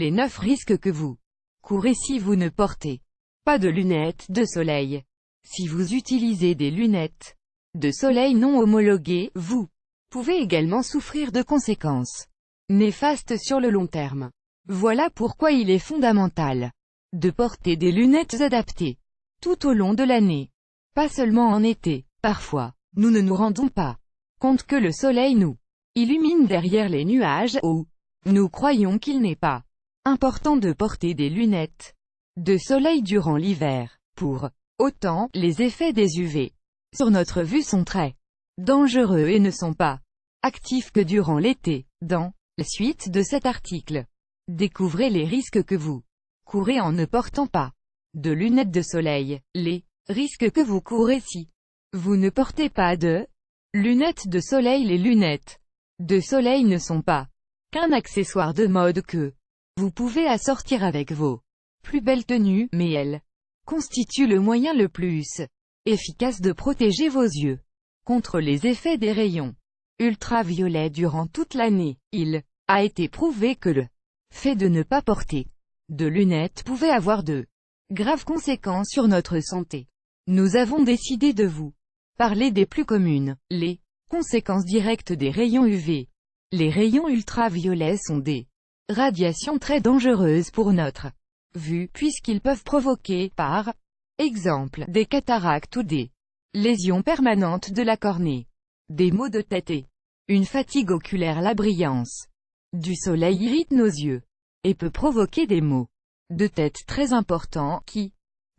les 9 risques que vous courez si vous ne portez pas de lunettes de soleil. Si vous utilisez des lunettes de soleil non homologuées, vous pouvez également souffrir de conséquences néfastes sur le long terme. Voilà pourquoi il est fondamental de porter des lunettes adaptées tout au long de l'année, pas seulement en été. Parfois, nous ne nous rendons pas compte que le soleil nous illumine derrière les nuages, ou nous croyons qu'il n'est pas important de porter des lunettes de soleil durant l'hiver. Pour autant, les effets des UV sur notre vue sont très dangereux et ne sont pas actifs que durant l'été. Dans la suite de cet article, découvrez les risques que vous courez en ne portant pas de lunettes de soleil, les risques que vous courez si vous ne portez pas de lunettes de soleil. Les lunettes de soleil ne sont pas qu'un accessoire de mode que vous pouvez assortir avec vos plus belles tenues, mais elles constituent le moyen le plus efficace de protéger vos yeux contre les effets des rayons ultraviolets durant toute l'année. Il a été prouvé que le fait de ne pas porter de lunettes pouvait avoir de graves conséquences sur notre santé. Nous avons décidé de vous parler des plus communes, les conséquences directes des rayons UV. Les rayons ultraviolets sont des radiations très dangereuses pour notre vue, puisqu'ils peuvent provoquer, par exemple, des cataractes ou des lésions permanentes de la cornée, des maux de tête et une fatigue oculaire. La brillance du soleil irrite nos yeux et peut provoquer des maux de tête très importants qui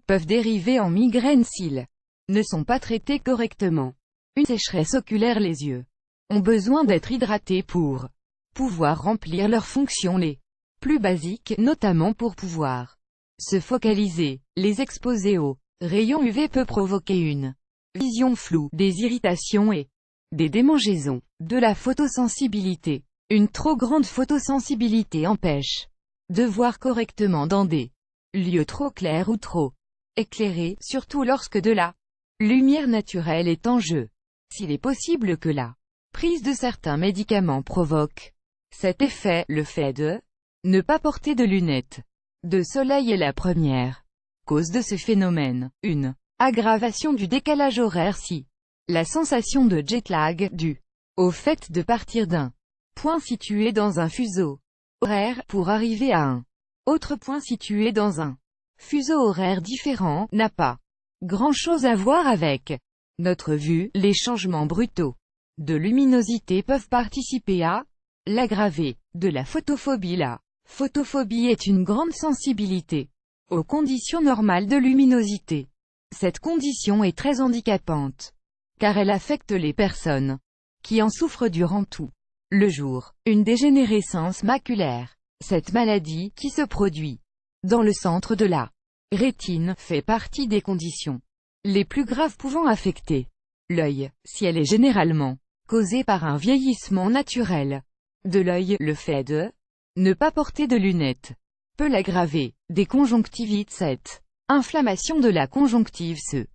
peuvent dériver en migraines s'ils ne sont pas traités correctement. Une sécheresse oculaire. Les yeux ont besoin d'être hydratés pour pouvoir remplir leurs fonctions les plus basiques, notamment pour pouvoir se focaliser. Les exposer aux rayons UV peut provoquer une vision floue, des irritations et des démangeaisons. De la photosensibilité. Une trop grande photosensibilité empêche de voir correctement dans des lieux trop clairs ou trop éclairés, surtout lorsque de la lumière naturelle est en jeu. S'il est possible que la prise de certains médicaments provoque cet effet, le fait de ne pas porter de lunettes de soleil est la première cause de ce phénomène. Une aggravation du décalage horaire. Si la sensation de jet lag, due au fait de partir d'un point situé dans un fuseau horaire pour arriver à un autre point situé dans un fuseau horaire différent, n'a pas grand-chose à voir avec notre vue. Les changements brutaux de luminosité peuvent participer à l'aggraver de la photophobie. La photophobie est une grande sensibilité aux conditions normales de luminosité. Cette condition est très handicapante, car elle affecte les personnes qui en souffrent durant tout le jour. Une dégénérescence maculaire. Cette maladie, qui se produit dans le centre de la rétine, fait partie des conditions les plus graves pouvant affecter l'œil. Si elle est généralement causée par un vieillissement naturel de l'œil, le fait de ne pas porter de lunettes peut l'aggraver. Des conjonctivites. Cette inflammation de la conjonctive se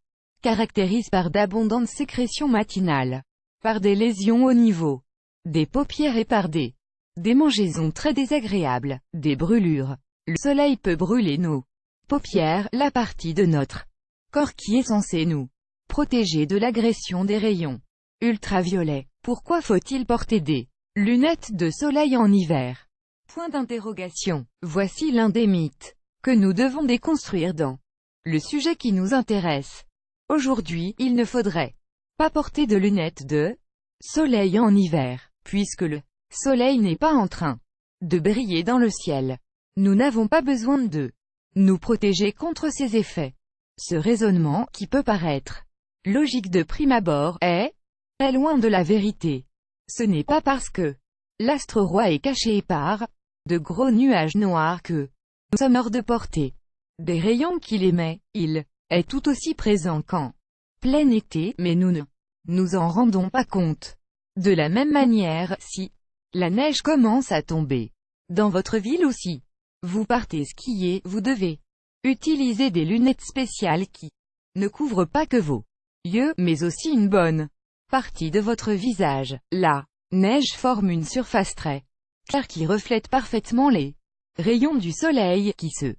caractérise par d'abondantes sécrétions matinales, par des lésions au niveau des paupières et par des démangeaisons très désagréables, des brûlures. Le soleil peut brûler nos paupières, la partie de notre corps qui est censée nous protéger de l'agression des rayons ultraviolets. Pourquoi faut-il porter des lunettes de soleil en hiver? Point d'interrogation. Voici l'un des mythes que nous devons déconstruire dans le sujet qui nous intéresse. Aujourd'hui, il ne faudrait pas porter de lunettes de soleil en hiver, puisque le soleil n'est pas en train de briller dans le ciel. Nous n'avons pas besoin de nous protéger contre ces effets. Ce raisonnement, qui peut paraître logique de prime abord, est très loin de la vérité. Ce n'est pas parce que l'astre roi est caché par de gros nuages noirs que nous sommes hors de portée des rayons qu'il émet. Il est tout aussi présent qu'en plein été, mais nous ne nous en rendons pas compte. De la même manière, si la neige commence à tomber dans votre ville ou si vous partez skier, vous devez utiliser des lunettes spéciales qui ne couvrent pas que vos yeux, mais aussi une bonne partie de votre visage. La neige forme une surface très claire qui reflète parfaitement les rayons du soleil qui se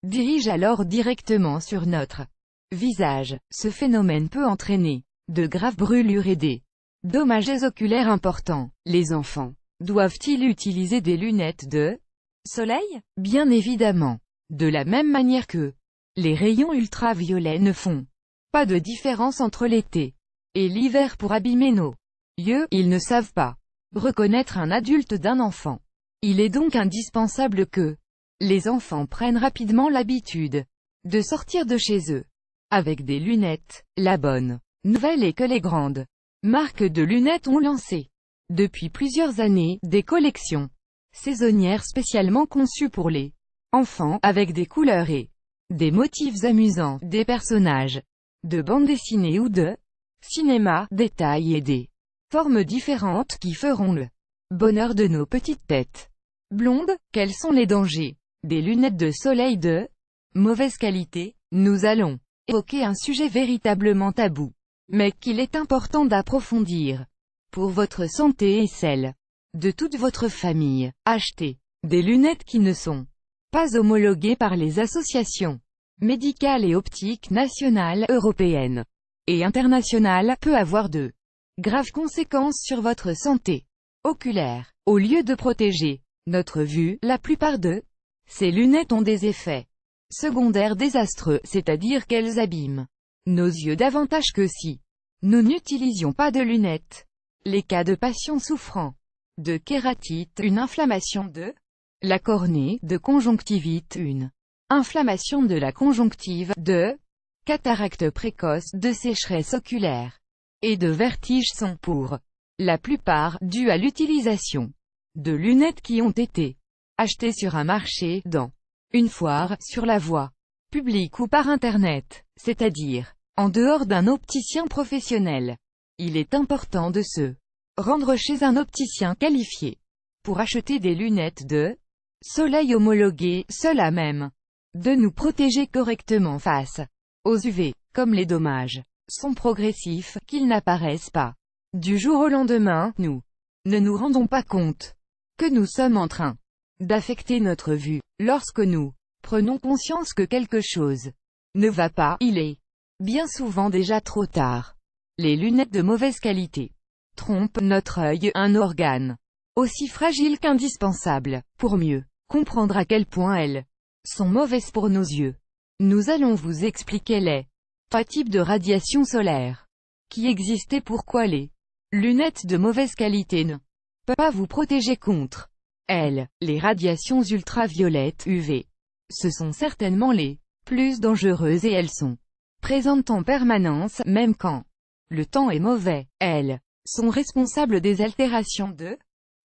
dirigent alors directement sur notre visage. Ce phénomène peut entraîner de graves brûlures et des dommages oculaires importants. Les enfants doivent-ils utiliser des lunettes de soleil? Bien évidemment. De la même manière que les rayons ultraviolets ne font pas de différence entre l'été et l'hiver pour abîmer nos yeux, ils ne savent pas reconnaître un adulte d'un enfant. Il est donc indispensable que les enfants prennent rapidement l'habitude de sortir de chez eux avec des lunettes. La bonne nouvelle est que les grandes marques de lunettes ont lancé depuis plusieurs années des collections saisonnières spécialement conçues pour les enfants, avec des couleurs et des motifs amusants, des personnages de bande dessinée ou de cinéma, des tailles et des formes différentes qui feront le bonheur de nos petites têtes blondes. Quels sont les dangers des lunettes de soleil de mauvaise qualité? Nous allons évoquer un sujet véritablement tabou, mais qu'il est important d'approfondir pour votre santé et celle de toute votre famille. Achetez des lunettes qui ne sont pas homologuées par les associations médicales et optiques nationales, européennes et internationales peut avoir de graves conséquences sur votre santé oculaire. Au lieu de protéger notre vue, la plupart de ces lunettes ont des effets secondaires désastreux, c'est-à-dire qu'elles abîment nos yeux davantage que si nous n'utilisions pas de lunettes. Les cas de patients souffrant de kératite, une inflammation de la cornée, de conjonctivite, une inflammation de la conjonctive, de cataracte précoce, de sécheresse oculaire et de vertige sont pour la plupart dus à l'utilisation de lunettes qui ont été achetées sur un marché, dans une foire, sur la voie publique ou par Internet, c'est-à-dire en dehors d'un opticien professionnel. Il est important de se rendre chez un opticien qualifié pour acheter des lunettes de soleil homologuées, seules à même de nous protéger correctement face aux UV. Comme les dommages sont progressifs, qu'ils n'apparaissent pas du jour au lendemain, nous ne nous rendons pas compte que nous sommes en train d'affecter notre vue. Lorsque nous prenons conscience que quelque chose ne va pas, il est bien souvent déjà trop tard. Les lunettes de mauvaise qualité trompent notre œil, un organe aussi fragile qu'indispensable pour mieux comprendre à quel point elles sont mauvaises pour nos yeux. Nous allons vous expliquer les trois types de radiation solaire qui existent et pourquoi les lunettes de mauvaise qualité ne peuvent pas vous protéger contre elles. Les radiations ultraviolettes UV. Ce sont certainement les plus dangereuses et elles sont présentes en permanence, même quand le temps est mauvais. Elles sont responsables des altérations de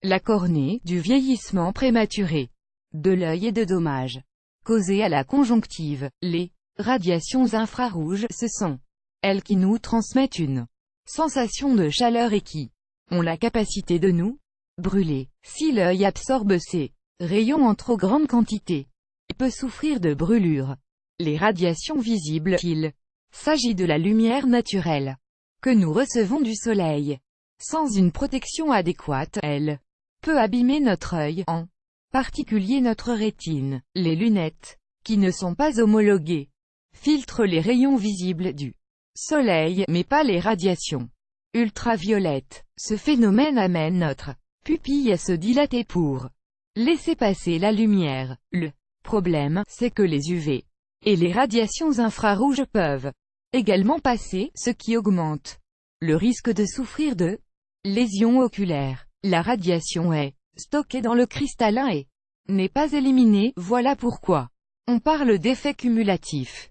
la cornée, du vieillissement prématuré de l'œil et de dommages causés à la conjonctive. Les radiations infrarouges, ce sont elles qui nous transmettent une sensation de chaleur et qui ont la capacité de nous brûler. Si l'œil absorbe ces rayons en trop grande quantité, il peut souffrir de brûlures. Les radiations visibles, il s'agit de la lumière naturelle que nous recevons du soleil. Sans une protection adéquate, elle peut abîmer notre œil, en particulier notre rétine. Les lunettes, qui ne sont pas homologuées, filtrent les rayons visibles du soleil, mais pas les radiations ultraviolettes. Ce phénomène amène notre pupille à se dilater pour laisser passer la lumière. Le problème, c'est que les UV et les radiations infrarouges peuvent également passer, ce qui augmente le risque de souffrir de lésions oculaires. La radiation est stockée dans le cristallin et n'est pas éliminée. Voilà pourquoi on parle d'effet cumulatif.